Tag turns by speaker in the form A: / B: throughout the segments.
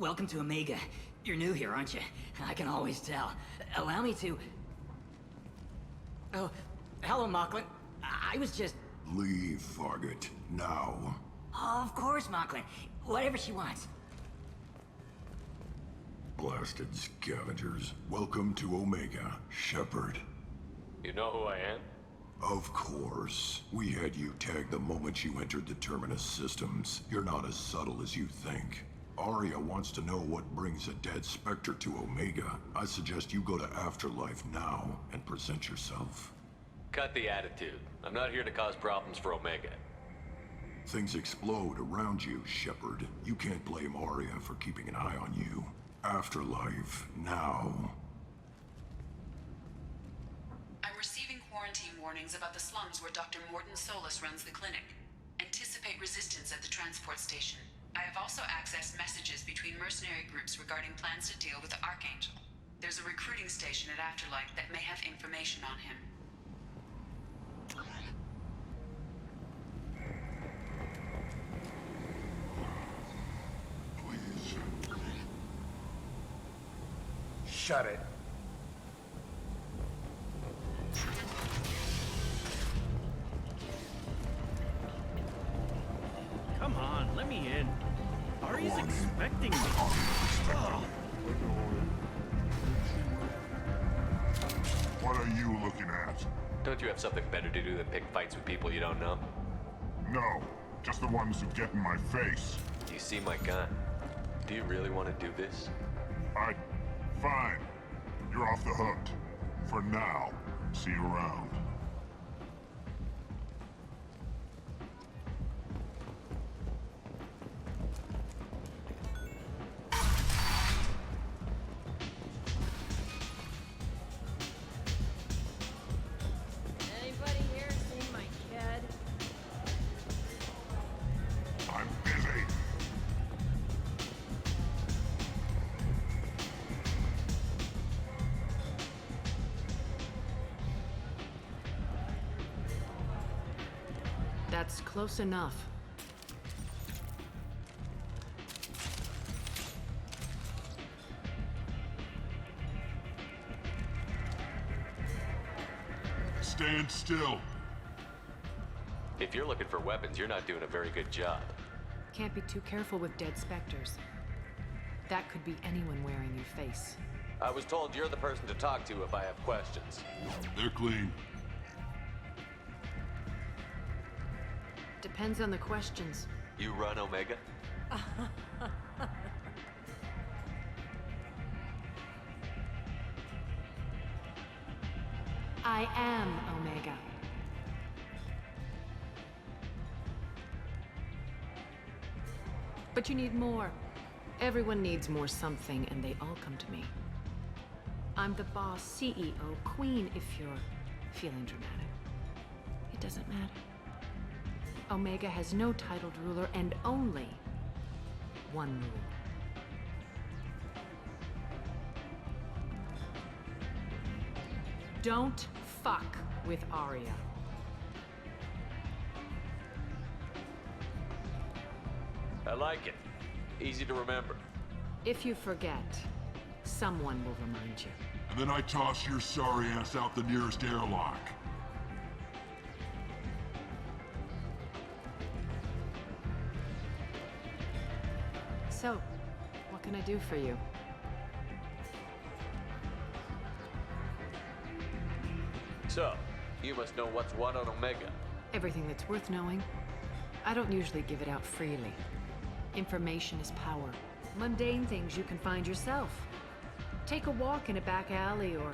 A: Welcome to Omega. You're new here, aren't you? I can always tell. Allow me to... Oh, hello, Mocklin. I was just...
B: Leave, Fargate. Now.
A: Oh, of course, Mocklin. Whatever she wants.
B: Blasted scavengers. Welcome to Omega, Shepard.
C: You know who I am?
B: Of course. We had you tagged the moment you entered the Terminus systems. You're not as subtle as you think. Arya wants to know what brings a dead Spectre to Omega. I suggest you go to Afterlife now and present yourself.
C: Cut the attitude. I'm not here to cause problems for Omega.
B: Things explode around you, Shepard. You can't blame Arya for keeping an eye on you. Afterlife, now.
D: I'm receiving quarantine warnings about the slums where Dr. Mordin Solus runs the clinic. Anticipate resistance at the transport station. I have also accessed messages between mercenary groups regarding plans to deal with the Archangel. There's a recruiting station at Afterlife that may have information on him.
B: Please.
E: Shut it.
F: Come on, let me in. Ari's expecting me.
G: What are you looking at?
C: Don't you have something better to do than pick fights with people you don't know?
G: No, just the ones who get in my face.
C: You see my gun. Do you really want to do this?
G: Fine. You're off the hook. For now. See you around.
H: Anybody here seen my kid?
G: I'm busy.
H: That's close enough.
G: Stand still.
C: If you're looking for weapons, you're not doing a very good job.
H: Can't be too careful with dead specters. That could be anyone wearing your face.
C: I was told you're the person to talk to if I have questions.
G: They're clean.
H: Depends on the questions.
C: You run Omega?
H: I am Omega. But you need more. Everyone needs more something, and they all come to me. I'm the boss, CEO, queen, if you're feeling dramatic. It doesn't matter. Omega has no titled ruler and only one rule. Don't fuck with Arya.
C: I like it. Easy to remember.
H: If you forget, someone will remind you.
G: And then I toss your sorry ass out the nearest airlock.
H: So, what can I do for you?
C: So, you must know what's what on Omega.
H: Everything that's worth knowing. I don't usually give it out freely. Information is power. Mundane things you can find yourself. Take a walk in a back alley or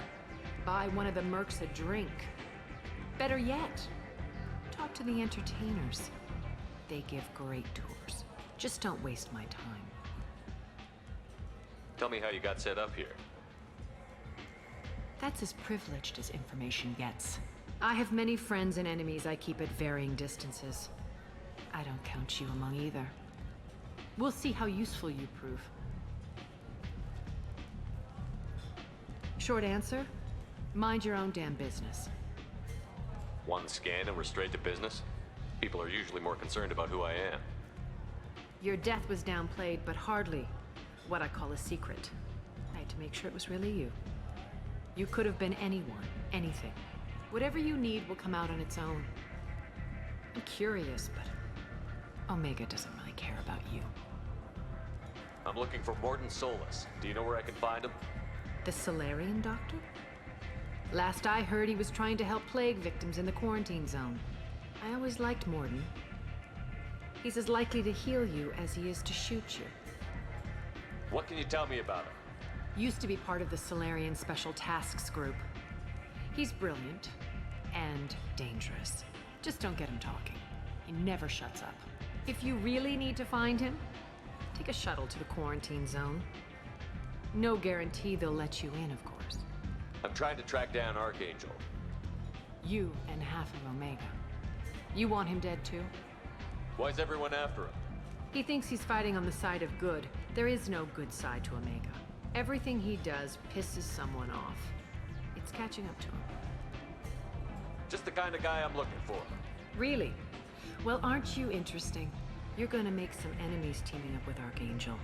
H: buy one of the mercs a drink. Better yet, talk to the entertainers. They give great tours. Just don't waste my time.
C: Tell me how you got set up here.
H: That's as privileged as information gets. I have many friends and enemies I keep at varying distances. I don't count you among either. We'll see how useful you prove. Short answer? Mind your own damn business.
C: One scan and we're straight to business? People are usually more concerned about who I am.
H: Your death was downplayed, but hardly What I call a secret. I had to make sure it was really you. You could have been anyone, anything. Whatever you need will come out on its own. I'm curious, but Omega doesn't really care about you.
C: I'm looking for Mordin Solus. Do you know where I can find him?
H: The Solarian doctor? Last I heard, he was trying to help plague victims in the quarantine zone. I always liked Mordin. He's as likely to heal you as he is to shoot you.
C: What can you tell me about him?
H: Used to be part of the Solarian Special Tasks Group. He's brilliant and dangerous. Just don't get him talking. He never shuts up. If you really need to find him, take a shuttle to the quarantine zone. No guarantee they'll let you in, of course.
C: I'm trying to track down Archangel.
H: You and half of Omega. You want him dead too?
C: Why is everyone after him?
H: He thinks he's fighting on the side of good. There is no good side to Omega. Everything he does pisses someone off. It's catching up to him.
C: Just the kind of guy I'm looking for.
H: Really? Well, aren't you interesting? You're gonna make some enemies teaming up with Archangel.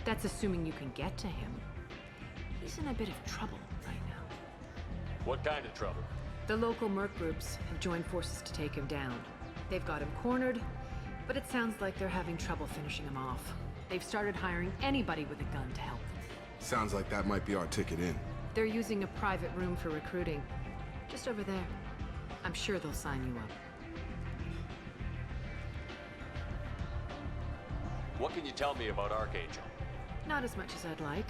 H: That's assuming you can get to him. He's in a bit of trouble right now.
C: What kind of trouble?
H: The local merc groups have joined forces to take him down. They've got him cornered, but it sounds like they're having trouble finishing him off. They've started hiring anybody with a gun to help them.
I: Sounds like that might be our ticket in.
H: They're using a private room for recruiting. Just over there. I'm sure they'll sign you up.
C: What can you tell me about Archangel?
H: Not as much as I'd like.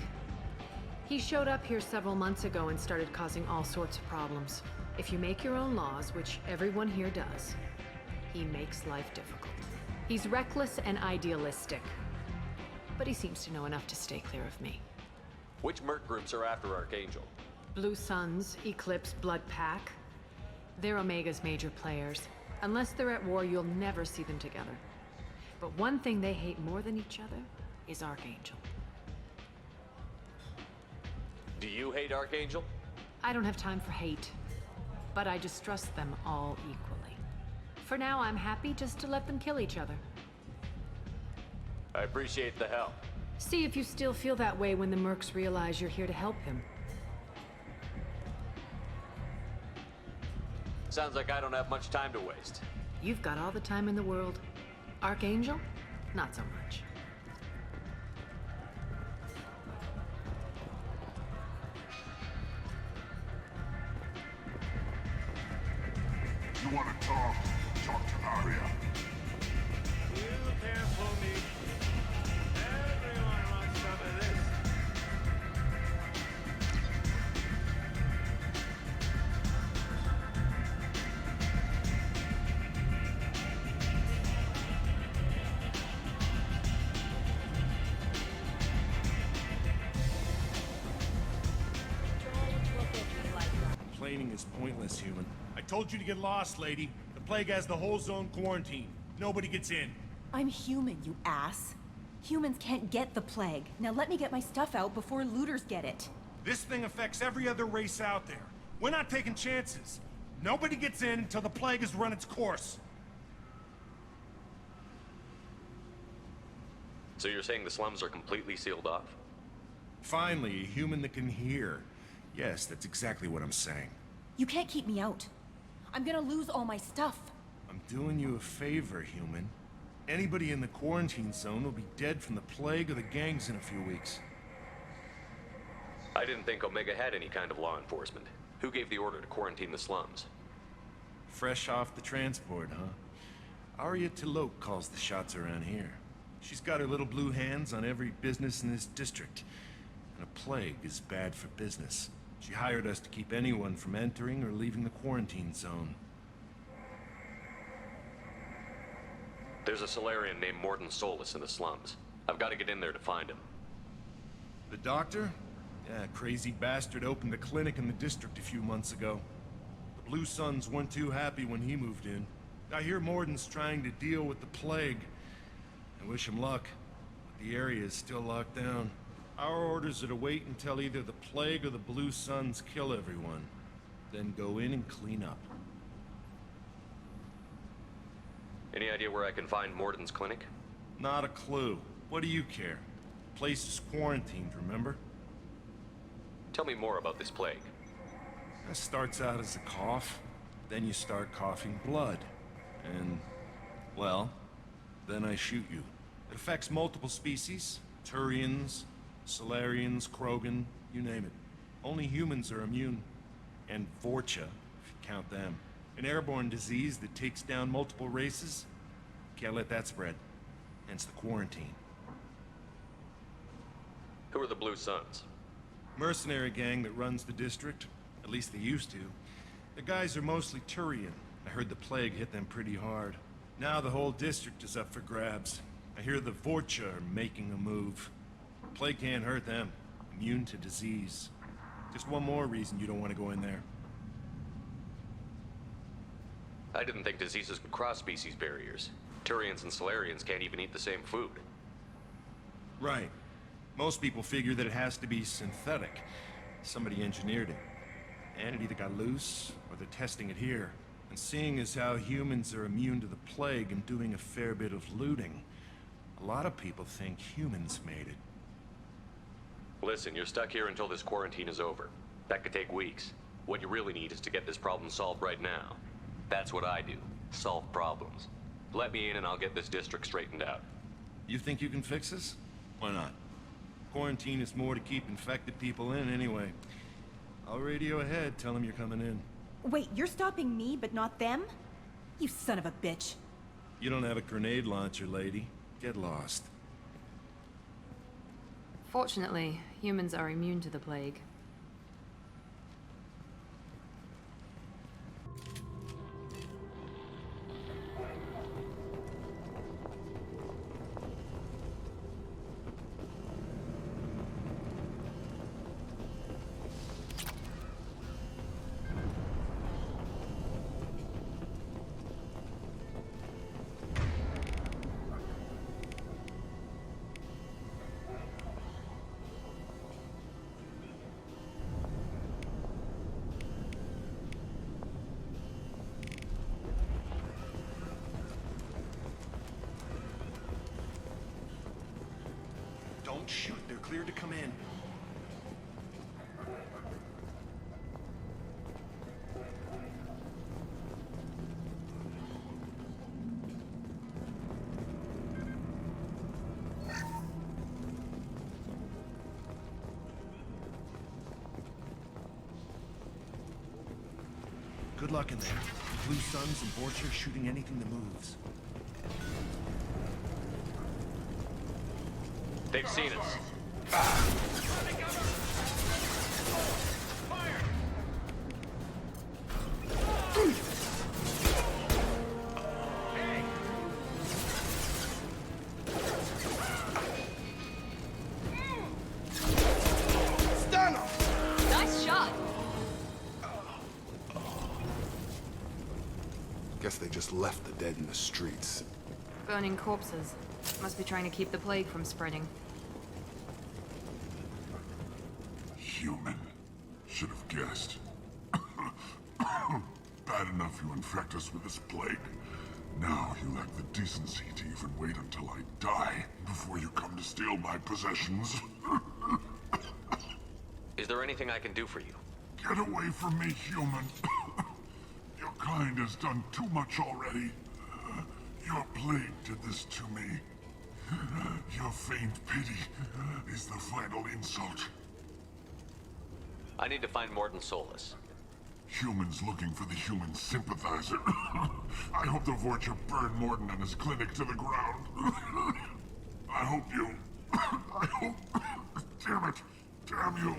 H: He showed up here several months ago and started causing all sorts of problems. If you make your own laws, which everyone here does, he makes life difficult. He's reckless and idealistic. But he seems to know enough to stay clear of me.
C: Which merc groups are after Archangel?
H: Blue Suns, Eclipse, Blood Pack. They're Omega's major players. Unless they're at war, you'll never see them together. But one thing they hate more than each other is Archangel.
C: Do you hate Archangel?
H: I don't have time for hate, but I distrust them all equally. For now, I'm happy just to let them kill each other.
C: I appreciate the help.
H: See if you still feel that way when the mercs realize you're here to help him.
C: Sounds like I don't have much time to waste.
H: You've got all the time in the world. Archangel? Not so much.
G: You want to talk? Talk to Arya.
F: You can't fool me. Everyone wants some of this.
E: Complaining is pointless, human. I told you to get lost, lady. The plague has the whole zone quarantined. Nobody gets in.
J: I'm human, you ass. Humans can't get the plague. Now let me get my stuff out before looters get it.
E: This thing affects every other race out there. We're not taking chances. Nobody gets in until the plague has run its course.
C: So you're saying the slums are completely sealed off?
E: Finally, a human that can hear. Yes, that's exactly what I'm saying.
J: You can't keep me out. I'm gonna lose all my stuff.
E: I'm doing you a favor, human. Anybody in the quarantine zone will be dead from the plague or the gangs in a few weeks.
C: I didn't think Omega had any kind of law enforcement. Who gave the order to quarantine the slums?
E: Fresh off the transport, huh? Arya Tilok calls the shots around here. She's got her little blue hands on every business in this district. And a plague is bad for business. She hired us to keep anyone from entering or leaving the quarantine zone.
C: There's a Solarian named Mordin Solus in the slums. I've got to get in there to find him.
E: The doctor? Yeah, crazy bastard opened a clinic in the district a few months ago. The Blue Suns weren't too happy when he moved in. I hear Mordin's trying to deal with the plague. I wish him luck, but the area is still locked down. Our orders are to wait until either the plague or the Blue Suns kill everyone, then go in and clean up.
C: Any idea where I can find Mordin's clinic?
E: Not a clue. What do you care? place is quarantined, remember?
C: Tell me more about this plague.
E: It starts out as a cough, then you start coughing blood. And, well, then I shoot you. It affects multiple species. Turians, Solarians, Krogan, you name it. Only humans are immune. And Vorcha, if you count them. An airborne disease that takes down multiple races. Can't let that spread. Hence the quarantine.
C: Who are the Blue Suns?
E: Mercenary gang that runs the district. At least they used to. The guys are mostly Turian. I heard the plague hit them pretty hard. Now the whole district is up for grabs. I hear the Vorcha are making a move. Plague can't hurt them. Immune to disease. Just one more reason you don't want to go in there.
C: I didn't think diseases could cross species barriers. Turians and Solarians can't even eat the same food.
E: Right. Most people figure that it has to be synthetic. Somebody engineered it. And it either got loose, or they're testing it here. And seeing as how humans are immune to the plague and doing a fair bit of looting, a lot of people think humans made it.
C: Listen, you're stuck here until this quarantine is over. That could take weeks. What you really need is to get this problem solved right now. That's what I do. Solve problems. Let me in and I'll get this district straightened out.
E: You think you can fix this? Why not? Quarantine is more to keep infected people in anyway. I'll radio ahead, tell them you're coming in.
J: Wait, you're stopping me, but not them? You son of a bitch.
E: You don't have a grenade launcher, lady. Get lost.
H: Fortunately, humans are immune to the plague.
E: Don't shoot, they're cleared to come in. Good luck in there. Blue Suns and Vorcha shooting anything that moves.
C: They've seen us.
H: Nice shot!
I: Guess they just left the dead in the streets.
H: Burning corpses. Must be trying to keep the plague from spreading.
G: Human. Should have guessed. Bad enough you infect us with this plague. Now you lack the decency to even wait until I die before you come to steal my possessions.
C: Is there anything I can do for you?
G: Get away from me, human. Your kind has done too much already. Your plague did this to me. Your faint pity is the final insult.
C: I need to find Mordin Solus.
G: Humans looking for the human sympathizer. I hope the Vorcha burn Mordin and his clinic to the ground. I hope you... I hope... Damn it. Damn you.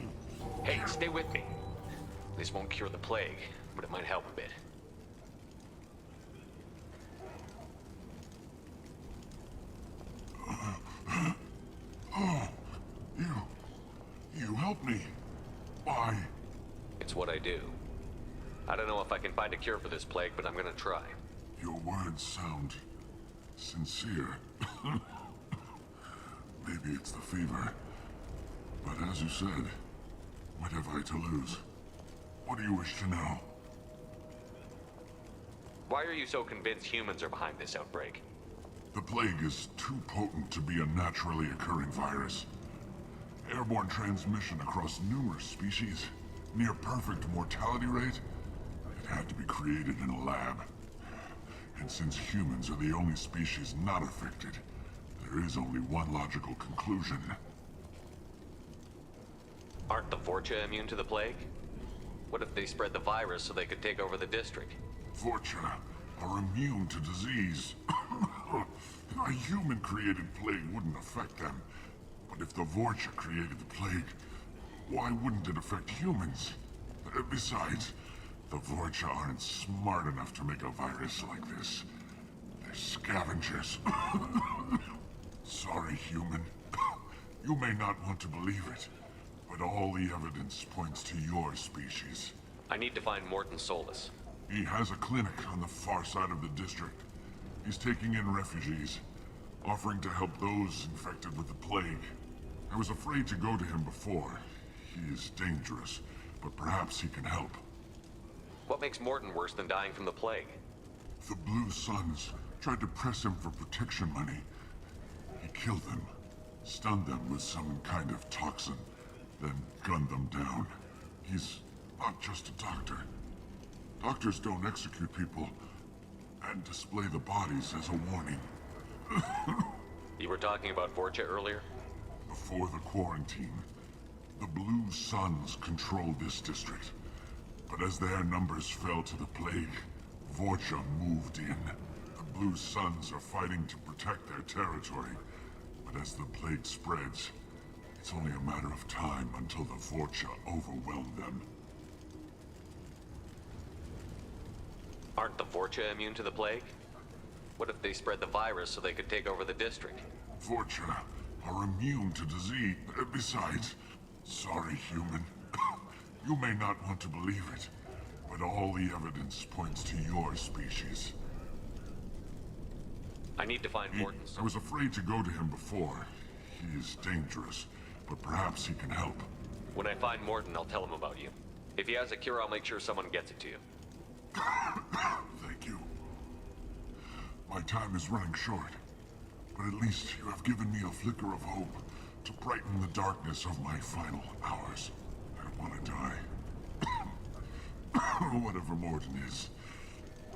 C: Hey, stay with me. This won't cure the plague, but it might help a bit.
G: Oh, you helped me. Why?
C: It's what I do. I don't know if I can find a cure for this plague, but I'm gonna try.
G: Your words sound sincere. Maybe it's the fever. But as you said, what have I to lose? What do you wish to know?
C: Why are you so convinced humans are behind this outbreak?
G: The plague is too potent to be a naturally occurring virus. It Airborne transmission across numerous species. Near perfect mortality rate. It had to be created in a lab. And since humans are the only species not affected, there is only one logical conclusion.
C: Aren't the Vorcha immune to the plague? What if they spread the virus so they could take over the district?
G: Vorcha are immune to disease. A human-created plague wouldn't affect them. But if the Vorcha created the plague, why wouldn't it affect humans? Besides, the Vorcha aren't smart enough to make a virus like this. They're scavengers. Sorry, human. You may not want to believe it, but all the evidence points to your species.
C: I need to find Mordin Solus.
G: He has a clinic on the far side of the district. He's taking in refugees, offering to help those infected with the plague. I was afraid to go to him before. He is dangerous, but perhaps he can help.
C: What makes Mordin worse than dying from the plague?
G: The Blue Suns tried to press him for protection money. He killed them, stunned them with some kind of toxin, then gunned them down. He's not just a doctor. Doctors don't execute people and display the bodies as a warning.
C: You were talking about Vorcha earlier?
G: Before the quarantine, the Blue Suns controlled this district. But as their numbers fell to the plague, Vorcha moved in. The Blue Suns are fighting to protect their territory. But as the plague spreads, it's only a matter of time until the Vorcha overwhelm them.
C: Aren't the Vorcha immune to the plague? What if they spread the virus so they could take over the district?
G: Vorcha are immune to disease. Besides, sorry, human. You may not want to believe it, but all the evidence points to your species.
C: I need to find Mordin.
G: I was afraid to go to him before. He is dangerous, but perhaps he can help.
C: When I find Mordin, I'll tell him about you. If he has a cure, I'll make sure someone gets it to you.
G: Thank you. My time is running short, but at least you have given me a flicker of hope to brighten the darkness of my final hours. I want to die. Whatever Mordin is,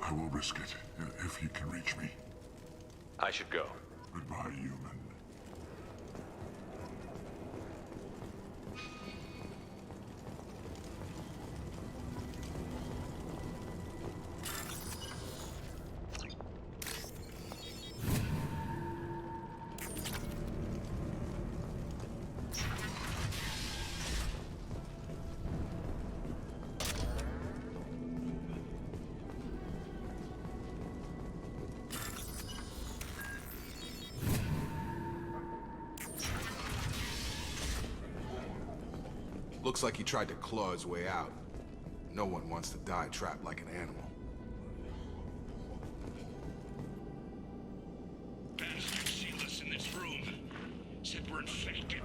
G: I will risk it if he can reach me.
C: I should go.
G: Goodbye, human.
I: Looks like he tried to claw his way out. No one wants to die trapped like an animal.
K: Bastard sealed us in this room. Said we're infected.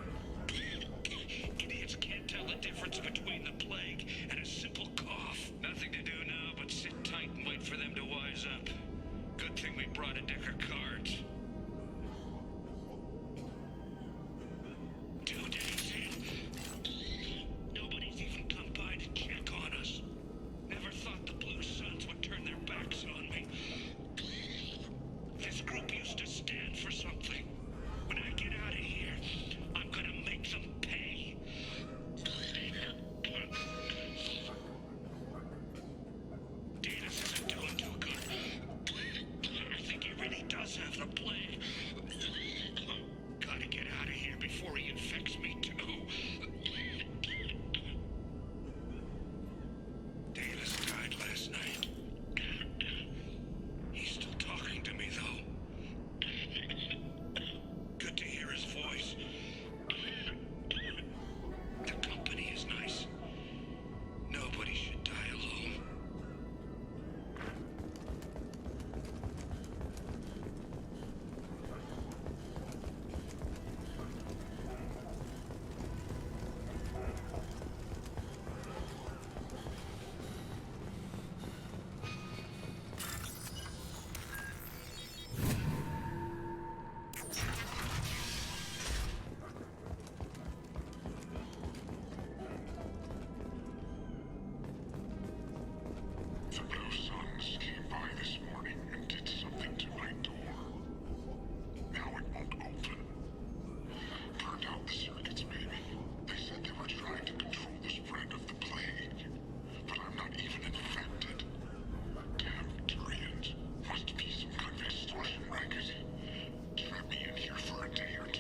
K: Idiots can't tell the difference between the plague and a simple cough. Nothing to do now but sit tight and wait for them to wise up. Good thing we brought a deck of cards. 2 days in. Nobody's even come by to check on us. Never thought the Blue Suns
G: The Blue Suns came by this morning and did something to my door. Now it won't open. Burned out the circuits, maybe. They said they were trying to control the spread of the plague. But I'm not even infected. Damn Turians. Must be some kind of extortion racket. Trap me in here for a day or two,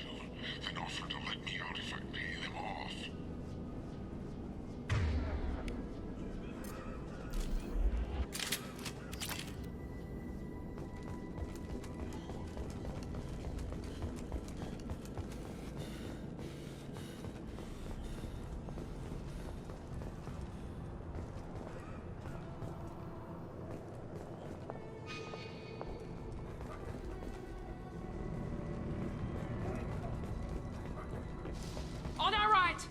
G: then offer to let me out if I pay them off.
H: On our right!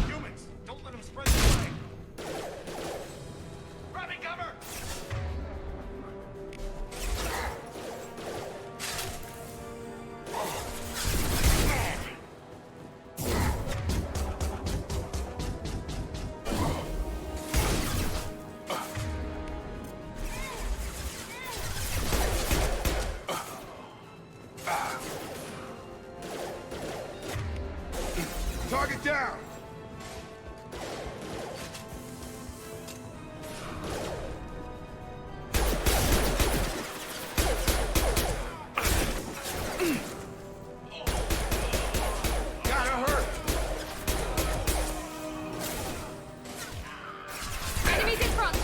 E: Humans, don't let them spread the plague. Grabbing cover!
I: Target down! Gotta hurt!
H: Enemies in front!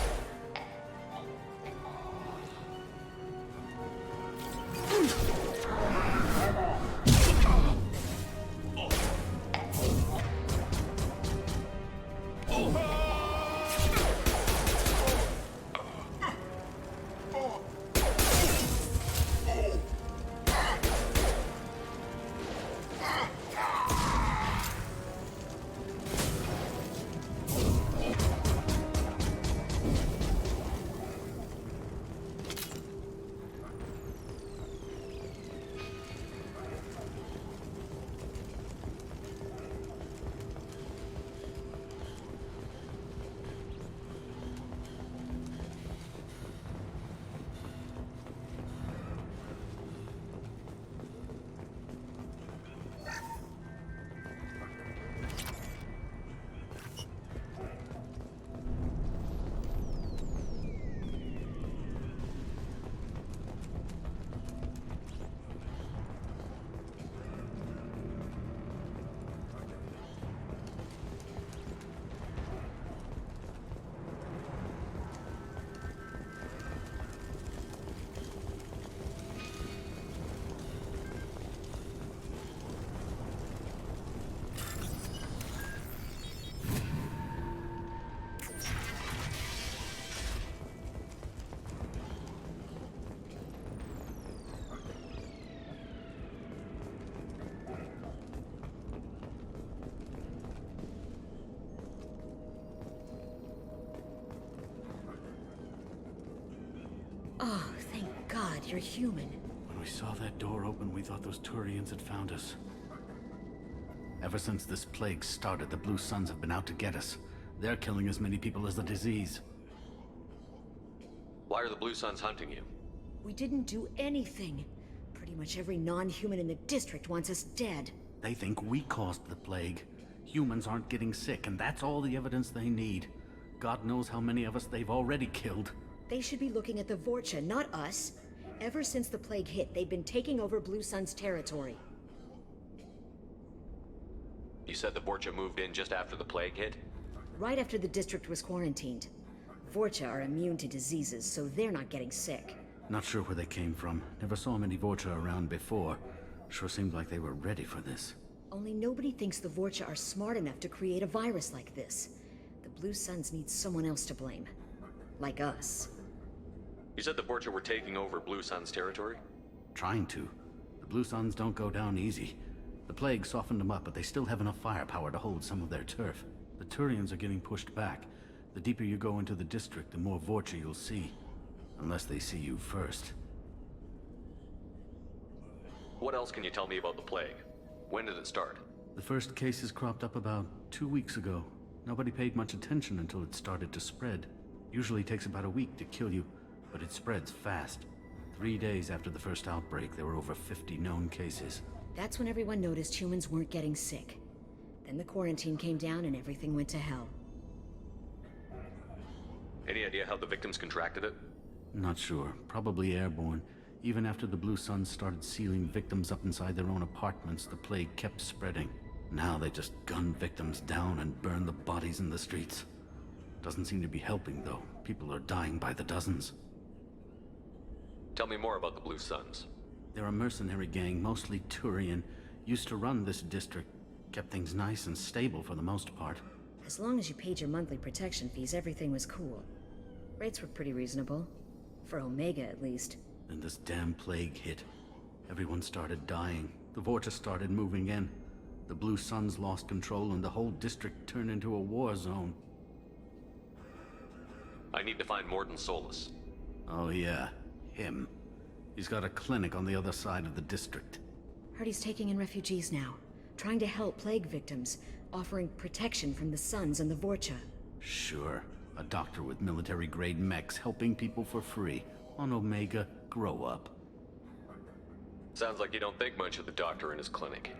L: Oh, thank God you're human.
F: When we saw that door open, we thought those Turians had found us. Ever since this plague started, the Blue Suns have been out to get us. They're killing as many people as the disease.
C: Why are the Blue Suns hunting you?
L: We didn't do anything. Pretty much every non-human in the district wants us dead.
F: They think we caused the plague. Humans aren't getting sick, and that's all the evidence they need. God knows how many of us they've already killed.
L: They should be looking at the Vorcha, not us. Ever since the plague hit, they've been taking over Blue Sun's territory.
C: You said the Vorcha moved in just after the plague hit?
L: Right after the district was quarantined. Vorcha are immune to diseases, so they're not getting sick.
F: Not sure where they came from. Never saw many Vorcha around before. Sure seemed like they were ready for this.
L: Only nobody thinks the Vorcha are smart enough to create a virus like this. The Blue Suns need someone else to blame. Like us.
C: You said the Vorcha were taking over Blue Sun's territory?
F: Trying to. The Blue Suns don't go down easy. The plague softened them up, but they still have enough firepower to hold some of their turf. The Turians are getting pushed back. The deeper you go into the district, the more Vorcha you'll see. Unless they see you first.
C: What else can you tell me about the plague? When did it start?
F: The first cases cropped up about 2 weeks ago. Nobody paid much attention until it started to spread. Usually takes about a week to kill you, but it spreads fast. 3 days after the first outbreak, there were over 50 known cases.
L: That's when everyone noticed humans weren't getting sick. Then the quarantine came down and everything went to hell.
C: Any idea how the victims contracted it?
F: Not sure. Probably airborne. Even after the Blue Suns started sealing victims up inside their own apartments, the plague kept spreading. Now they just gun victims down and burn the bodies in the streets. Doesn't seem to be helping, though. People are dying by the dozens.
C: Tell me more about the Blue Suns.
F: They're a mercenary gang, mostly Turian. Used to run this district. Kept things nice and stable for the most part.
L: As long as you paid your monthly protection fees, everything was cool. Rates were pretty reasonable. For Omega, at least.
F: Then this damn plague hit. Everyone started dying. The Vorcha started moving in. The Blue Suns lost control and the whole district turned into a war zone.
C: I need to find Mordin Solus.
F: Oh yeah, him. He's got a clinic on the other side of the district.
L: Heard he's taking in refugees now. Trying to help plague victims. Offering protection from the Suns and the Vorcha.
F: Sure. A doctor with military-grade mechs helping people for free. On Omega, grow up.
C: Sounds like you don't think much of the doctor in his clinic.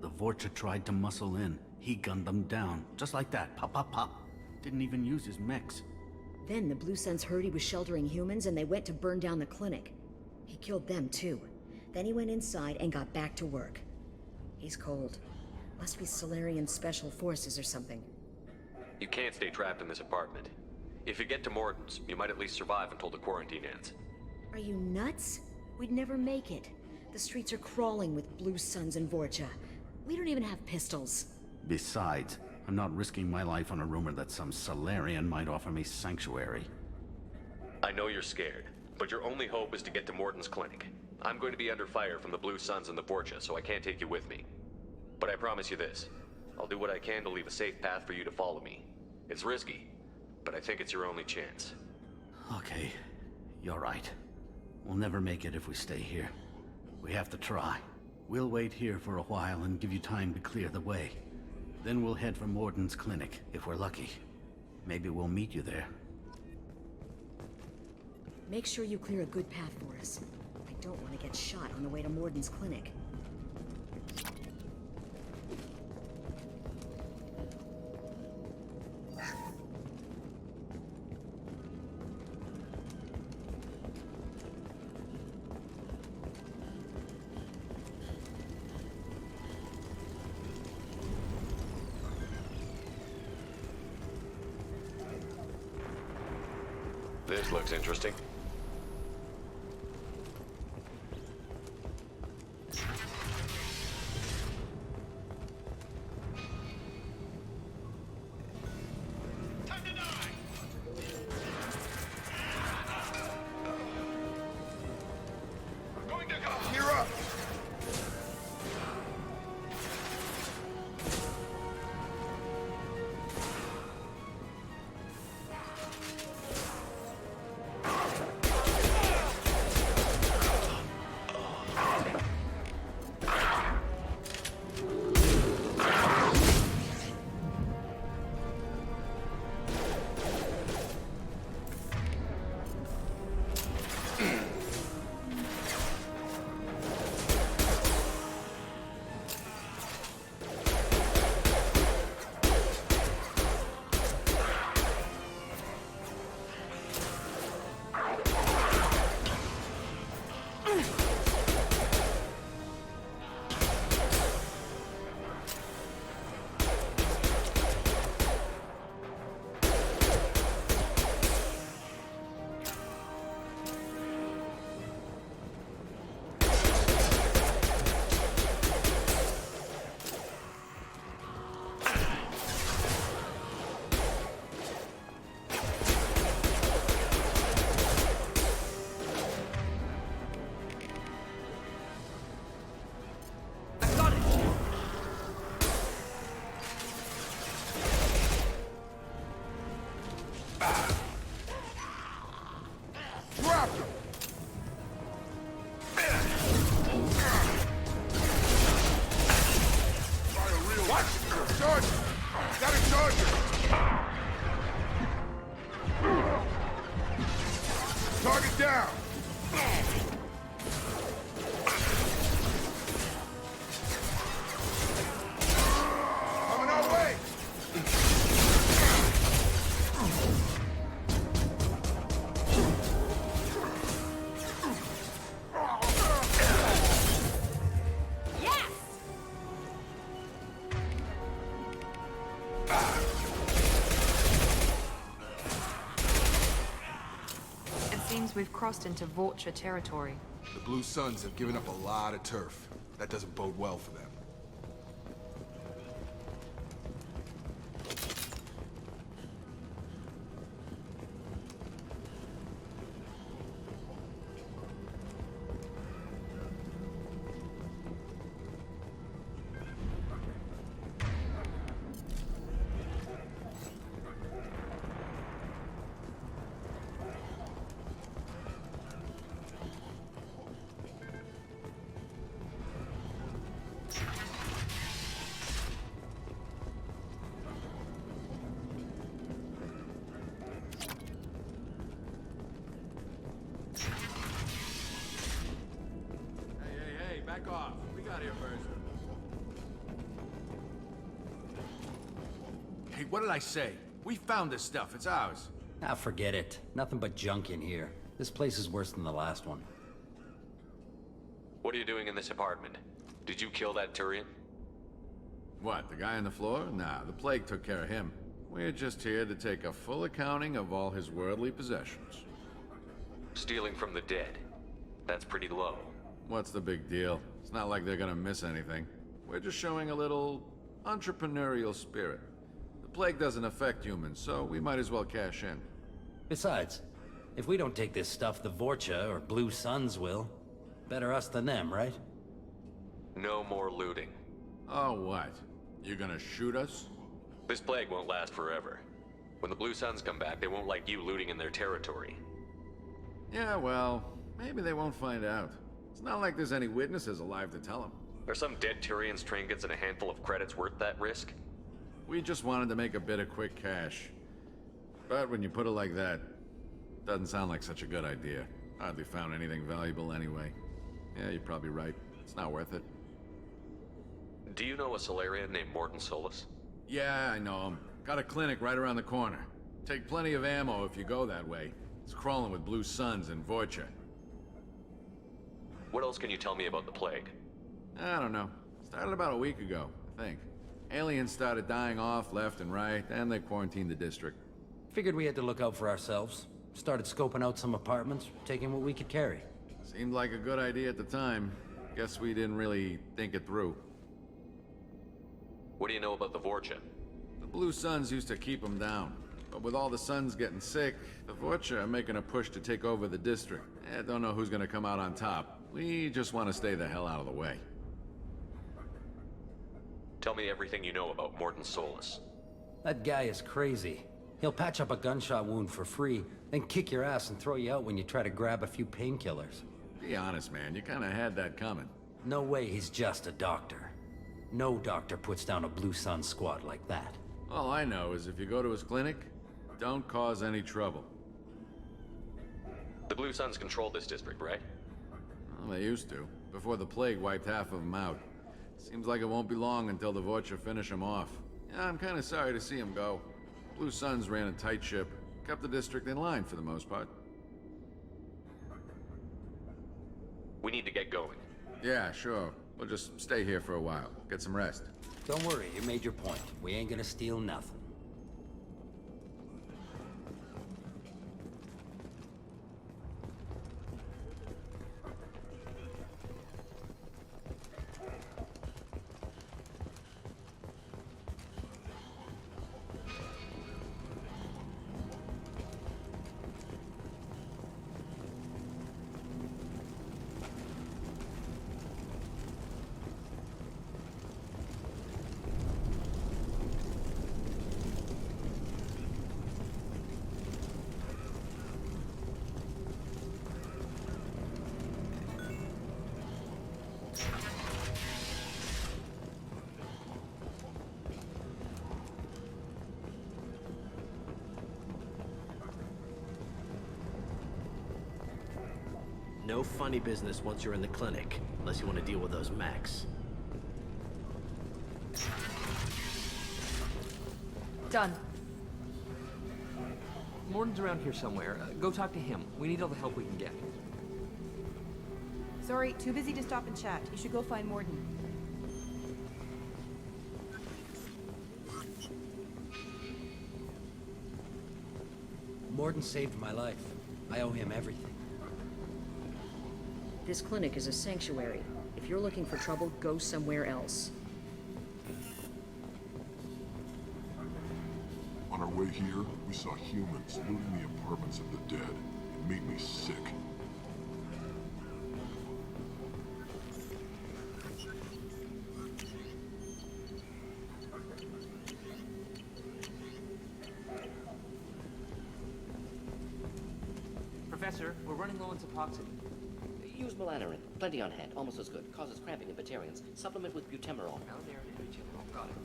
F: The Vorcha tried to muscle in. He gunned them down. Just like that. Pop, pop, pop. Didn't even use his mechs.
L: Then the Blue Suns heard he was sheltering humans and they went to burn down the clinic. He killed them too. Then he went inside and got back to work. He's cold. Must be Solarian Special Forces or something.
C: You can't stay trapped in this apartment. If you get to Mordin's, you might at least survive until the quarantine ends.
L: Are you nuts? We'd never make it. The streets are crawling with Blue Suns and Vorcha. We don't even have pistols.
F: Besides, I'm not risking my life on a rumor that some Solarian might offer me sanctuary.
C: I know you're scared, but your only hope is to get to Mordin's clinic. I'm going to be under fire from the Blue Suns and the Vorcha, so I can't take you with me. But I promise you this. I'll do what I can to leave a safe path for you to follow me. It's risky, but I think it's your only chance.
F: Okay, you're right. We'll never make it if we stay here. We have to try. We'll wait here for a while and give you time to clear the way. Then we'll head for Mordin's clinic, if we're lucky. Maybe we'll meet you there.
L: Make sure you clear a good path for us. I don't want to get shot on the way to Mordin's clinic.
C: This looks interesting.
I: Charger! Got a charger! Target down! Coming our way!
H: We've crossed into Vulture territory.
I: The Blue Suns have given up a lot of turf. That doesn't bode well for them.
M: Back off. We got here first. Hey, what did I say? We found this stuff. It's ours.
A: Ah, forget it. Nothing but junk in here. This place is worse than the last one.
C: What are you doing in this apartment? Did you kill that Turian?
M: What, the guy on the floor? Nah, the plague took care of him. We're just here to take a full accounting of all his worldly possessions.
C: Stealing from the dead. That's pretty low.
M: What's the big deal? It's not like they're gonna miss anything. We're just showing a little entrepreneurial spirit. The plague doesn't affect humans, so we might as well cash in.
A: Besides, if we don't take this stuff, the Vorcha or Blue Suns will. Better us than them, right?
C: No more looting.
M: Oh, what? You gonna shoot us?
C: This plague won't last forever. When the Blue Suns come back, they won't like you looting in their territory.
M: Yeah, well, maybe they won't find out. It's not like there's any witnesses alive to tell them.
C: Are some dead Tyrians, trinkets, and a handful of credits worth that risk?
M: We just wanted to make a bit of quick cash. But when you put it like that, doesn't sound like such a good idea. Hardly found anything valuable anyway. Yeah, you're probably right. It's not worth it.
C: Do you know a Solarian named Mordin Solus?
M: Yeah, I know him. Got a clinic right around the corner. Take plenty of ammo if you go that way. It's crawling with Blue Suns and Vorcha.
C: What else can you tell me about the plague?
M: I don't know. Started about a week ago, I think. Aliens started dying off left and right, and they quarantined the district.
A: Figured we had to look out for ourselves. Started scoping out some apartments, taking what we could carry.
M: Seemed like a good idea at the time. Guess we didn't really think it through.
C: What do you know about the Vorcha?
M: The Blue Suns used to keep them down. But with all the Suns getting sick, the Vorcha are making a push to take over the district. Don't know who's gonna come out on top. We just want to stay the hell out of the way.
C: Tell me everything you know about Mordin Solus.
A: That guy is crazy. He'll patch up a gunshot wound for free, then kick your ass and throw you out when you try to grab a few painkillers.
M: Be honest, man. You kinda had that coming.
A: No way he's just a doctor. No doctor puts down a Blue Sun squad like that.
M: All I know is if you go to his clinic, don't cause any trouble.
C: The Blue Suns control this district, right?
M: Well, they used to, before the plague wiped half of them out. Seems like it won't be long until the Vorcha finish them off. Yeah, I'm kinda sorry to see them go. Blue Suns ran a tight ship, kept the district in line for the most part.
C: We need to get going.
M: Yeah, sure. We'll just stay here for a while. Get some rest.
A: Don't worry, you made your point. We ain't gonna steal nothing.
N: No funny business once you're in the clinic, unless you want to deal with those mechs.
O: Done. Mordin's around here somewhere. Go talk to him. We need all the help we can get.
J: Sorry, too busy to stop and chat. You should go find Mordin.
A: Mordin saved my life. I owe him everything.
L: This clinic is a sanctuary. If you're looking for trouble, go somewhere else.
G: On our way here, we saw humans looting the apartments of the dead. It made me sick.
O: Professor, we're running low on Suboxone.
P: Use melanorin. Plenty on hand. Almost as good. Causes cramping in Batarians. Supplement with butemerol.
O: Got it.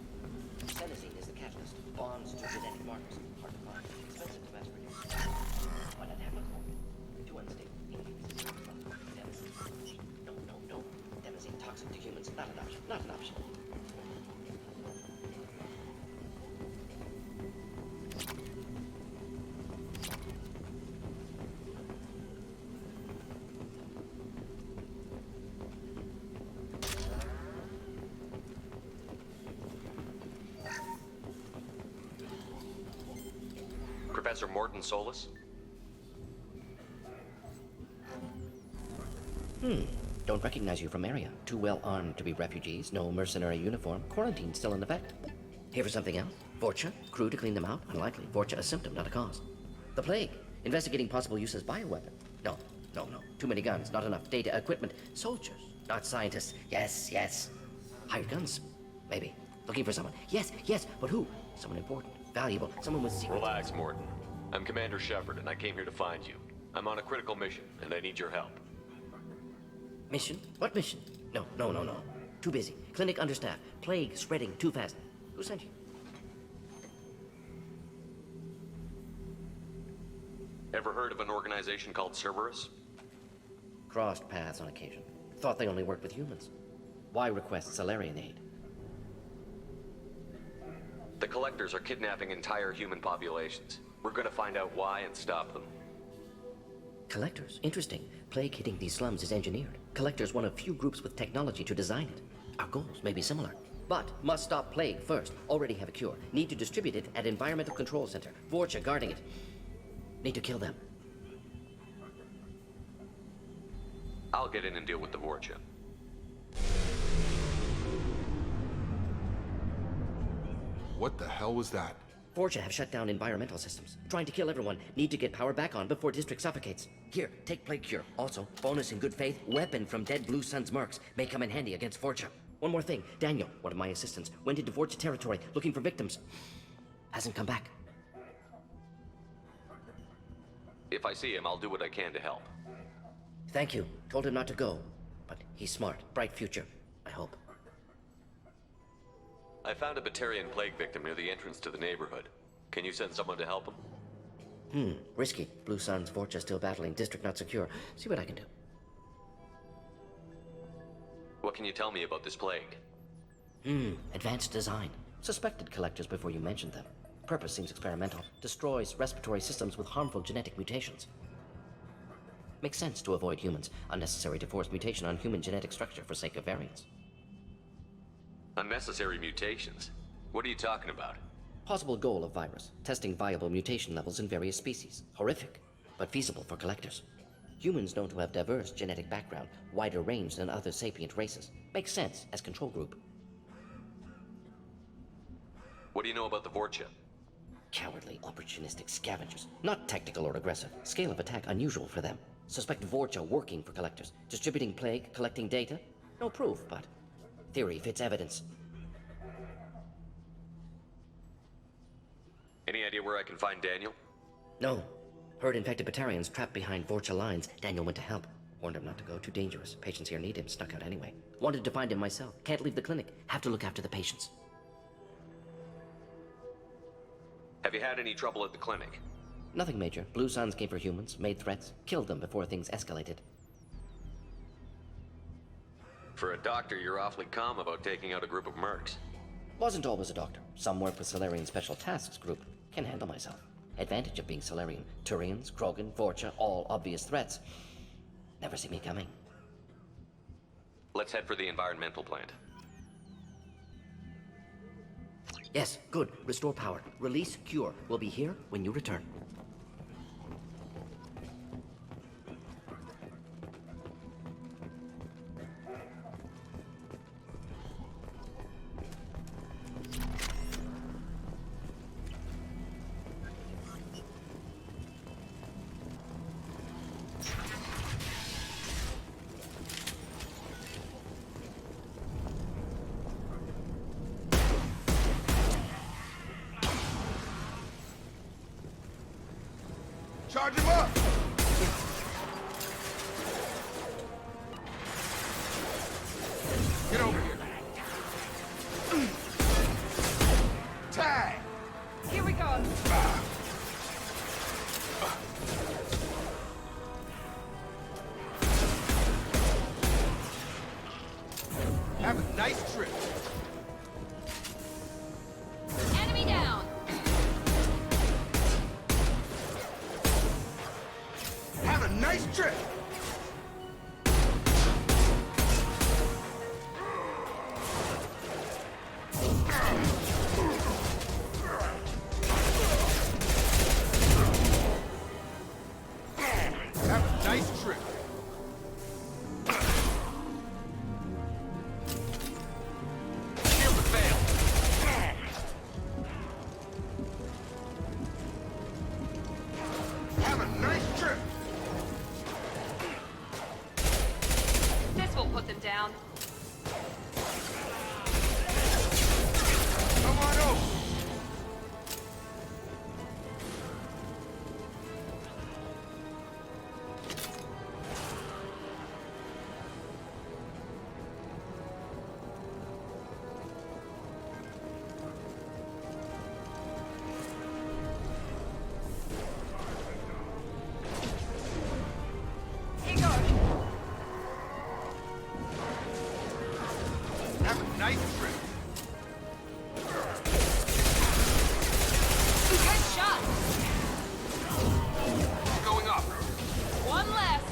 P: Adenosine is the catalyst. Bonds to genetic markers. Hard to find. Expensive to mass produce. Why not have a core? Too unstable. No. Adenosine toxic to humans. Not an option. Not an option.
C: Professor Mordin Solus?
P: Don't recognize you from area. Too well armed to be refugees. No mercenary uniform. Quarantine still in effect. Here for something else? Vorcha? Crew to clean them out? Unlikely. Vorcha a symptom, not a cause. The plague. Investigating possible use as bioweapon. No. Too many guns, not enough data, equipment. Soldiers, not scientists. Yes. Hired guns? Maybe. Looking for someone. Yes, but who? Someone important, valuable, someone with secrets.
C: Relax, Mordin. I'm Commander Shepard, and I came here to find you. I'm on a critical mission, and I need your help.
P: Mission? What mission? No. Too busy. Clinic understaffed. Plague spreading too fast. Who sent you?
C: Ever heard of an organization called Cerberus?
P: Crossed paths on occasion. Thought they only worked with humans. Why request Salarian aid?
C: The Collectors are kidnapping entire human populations. We're gonna find out why and stop them.
P: Collectors? Interesting. Plague hitting these slums is engineered. Collectors one of few groups with technology to design it. Our goals may be similar. But must stop plague first. Already have a cure. Need to distribute it at Environmental Control Center. Vorcha guarding it. Need to kill them.
C: I'll get in and deal with the Vorcha.
I: What the hell was that?
P: Vorcha have shut down environmental systems. Trying to kill everyone. Need to get power back on before district suffocates. Here, take plague cure. Also, bonus in good faith, weapon from dead Blue Sun's mercs. May come in handy against Vorcha. One more thing. Daniel, one of my assistants, went into Vorcha territory looking for victims. Hasn't come back.
C: If I see him, I'll do what I can to help.
P: Thank you. Told him not to go. But he's smart. Bright future. I hope.
C: I found a Batarian plague victim near the entrance to the neighborhood. Can you send someone to help him?
P: Risky. Blue Sun's Vorcha still battling. District not secure. See what I can do.
C: What can you tell me about this plague?
P: Advanced design. Suspected collectors before you mentioned them. Purpose seems experimental. Destroys respiratory systems with harmful genetic mutations. Makes sense to avoid humans. Unnecessary to force mutation on human genetic structure for sake of variance.
C: Unnecessary mutations? What are you talking about?
P: Possible goal of virus. Testing viable mutation levels in various species. Horrific, but feasible for collectors. Humans known to have diverse genetic background, wider range than other sapient races. Makes sense as control group.
C: What do you know about the Vorcha?
P: Cowardly, opportunistic scavengers. Not tactical or aggressive. Scale of attack unusual for them. Suspect Vorcha working for collectors. Distributing plague, collecting data. No proof, but theory fits evidence.
C: Any idea where I can find Daniel?
P: No. Heard infected Batarians trapped behind Vorcha lines. Daniel went to help. Warned him not to go. Too dangerous. Patients here need him. Snuck out anyway. Wanted to find him myself. Can't leave the clinic. Have to look after the patients.
C: Have you had any trouble at the clinic?
P: Nothing major. Blue Suns came for humans, made threats, killed them before things escalated.
C: For a doctor, you're awfully calm about taking out a group of mercs.
P: Wasn't always a doctor. Some work with Solarian Special Tasks Group. Can handle myself. Advantage of being Solarian. Turians, Krogan, Vorcha, all obvious threats. Never see me coming.
C: Let's head for the environmental plant.
P: Yes, good. Restore power. Release cure. We'll be here when you return.
I: Charge him up! Get over here. Tag!
J: Here we go.
I: Have a nice trip.
J: Enemy down.
I: Have a nice trip. Have a nice trip. Shield to fail. Have a nice trip.
J: This will put them down.
I: Come on over.
J: Igor,
I: Have a nice trip.
J: good shot.
I: Going up.
J: One less.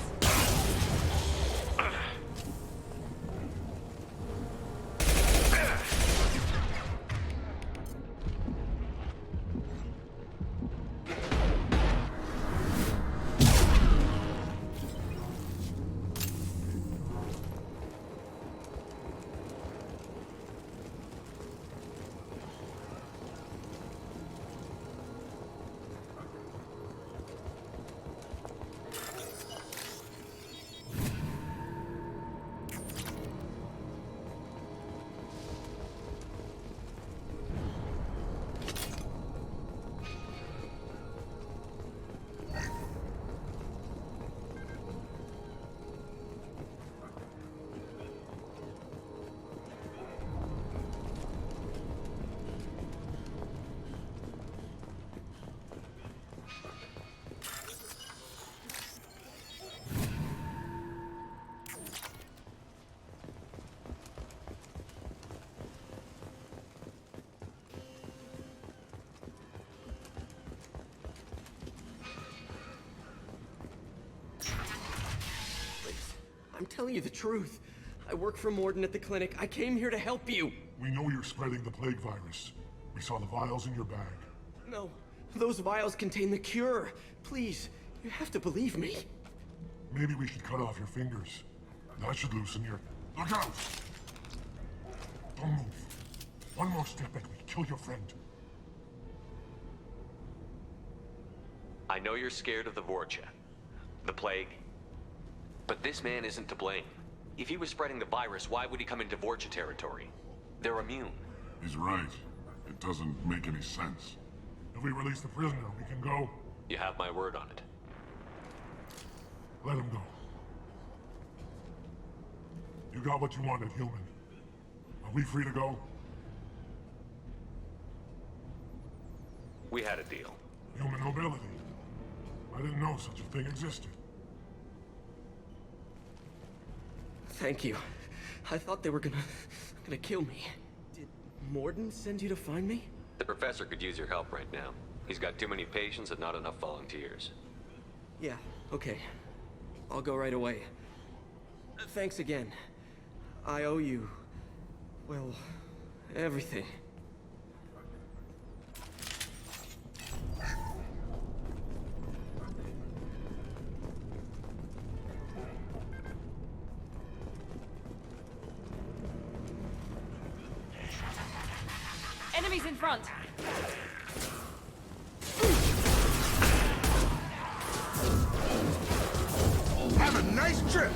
O: I'm telling you the truth. I work for Mordin at the clinic. I came here to help you.
G: We know you're spreading the plague virus. We saw the vials in your bag.
O: No, those vials contain the cure. Please, you have to believe me.
G: Maybe we should cut off your fingers. That should loosen your... Look out! Don't move. One more step and we kill your friend.
C: I know you're scared of the Vorcha, the plague, but this man isn't to blame. If he was spreading the virus, why would he come into Vorcha territory? They're immune.
G: He's right. It doesn't make any sense. If we release the prisoner, we can go.
C: You have my word on it.
G: Let him go. You got what you wanted, human. Are we free to go?
C: We had a deal.
G: Human nobility. I didn't know such a thing existed.
O: Thank you. I thought they were gonna kill me. Did Mordin send you to find me?
C: The professor could use your help right now. He's got too many patients and not enough volunteers.
O: Yeah, okay. I'll go right away. Thanks again. I owe you... well, everything.
J: Enemies in front!
I: Have a nice trip!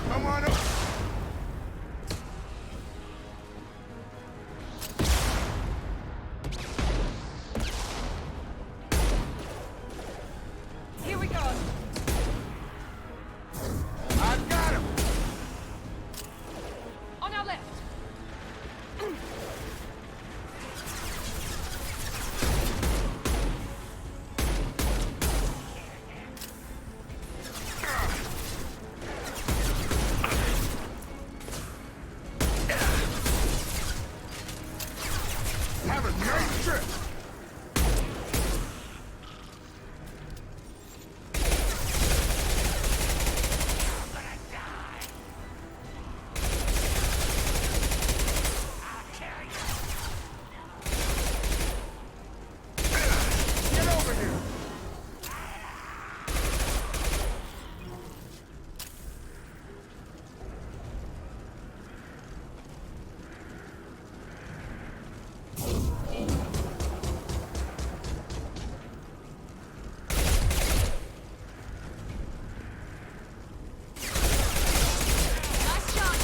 I: Come on up!
J: Here we go!
I: I've got him!
J: On our left!
I: Have a nice trip! Get over here!
J: Nice shot!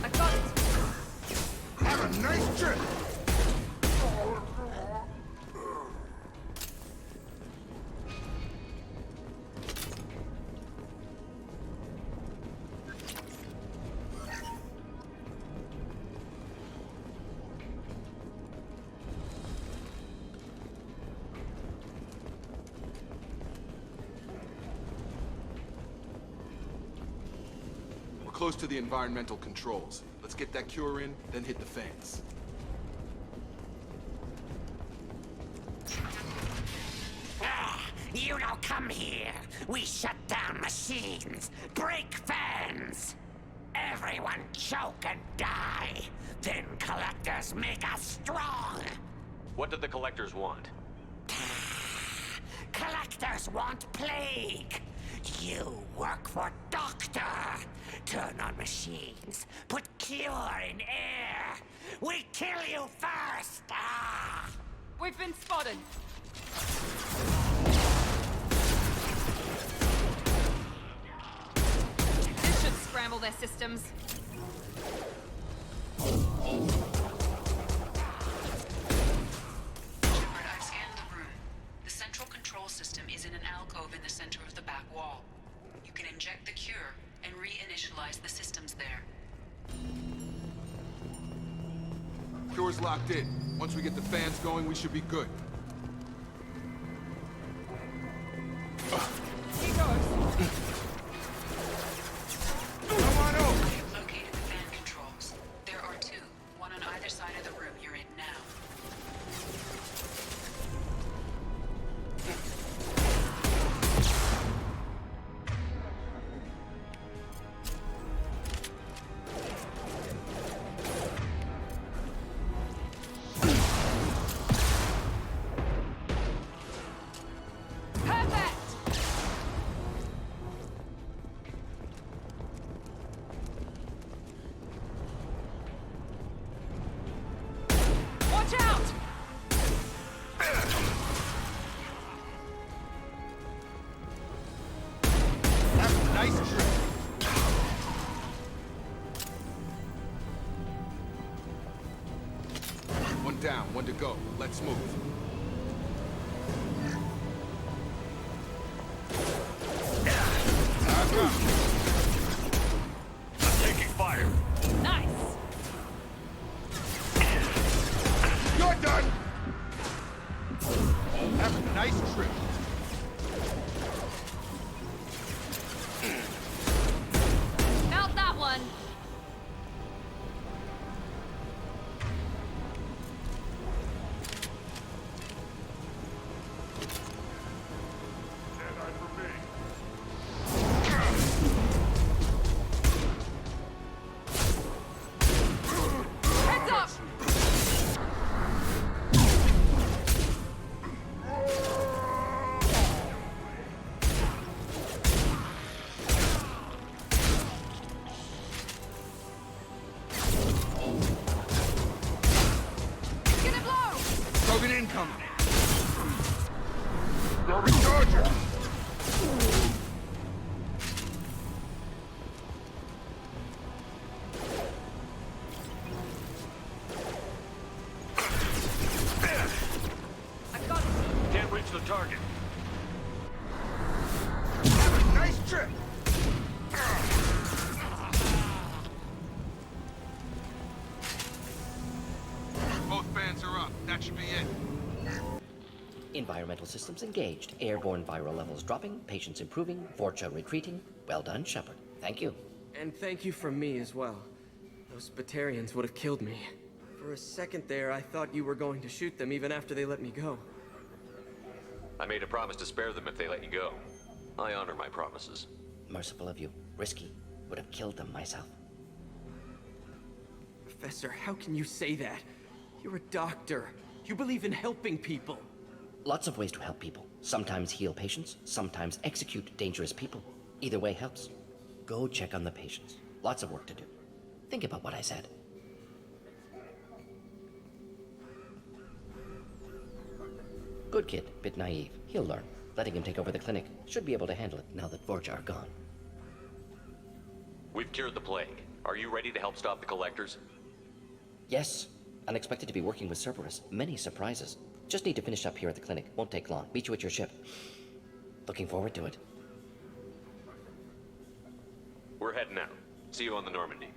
J: I got it!
I: Have a nice trip! We're close to the environmental controls. Let's get that cure in, then hit the fans.
K: You don't come here. We shut down machines, break fans. Everyone choke and die. Then collectors make us strong.
C: What do the collectors want?
K: Collectors want plague. You work for Doctor. Turn on machines. Put cure in air. We kill you first. Ah!
J: We've been spotted! This should scramble their systems.
D: center of the back wall. You can inject the cure and reinitialize the systems there.
I: Cure's locked in. Once we get the fans going, we should be good.
D: Come on over! You've located the fan controls. There are two, one on either side of the room you're in now.
I: One down, one to go. Let's move.
K: I'm taking fire.
H: Nice!
I: You're done! Have a nice trip.
H: Felt that one! Heads up! Gonna blow!
I: Krogan incoming. Garbage Charger.
H: I got it!
K: Can't reach the target.
I: Have a nice trip. Both fans are up. That should be it.
P: Environmental systems engaged. Airborne viral levels dropping. Patients improving. Vorcha retreating. Well done, Shepard. Thank you.
O: And thank you from me as well. Those Batarians would have killed me. For a second there, I thought you were going to shoot them even after they let me go.
C: I made a promise to spare them if they let you go. I honor my promises.
P: Merciful of you. Risky. Would have killed them myself.
O: Professor, how can you say that? You're a doctor. You believe in helping people.
P: Lots of ways to help people. Sometimes heal patients, sometimes execute dangerous people. Either way helps. Go check on the patients. Lots of work to do. Think about what I said. Good kid, bit naive. He'll learn. Letting him take over the clinic. Should be able to handle it now that Vorcha are gone.
C: We've cured the plague. Are you ready to help stop the collectors?
P: Yes. Unexpected to be working with Cerberus. Many surprises. Just need to finish up here at the clinic. Won't take long. Meet you at your ship. Looking forward to it.
C: We're heading out. See you on the Normandy.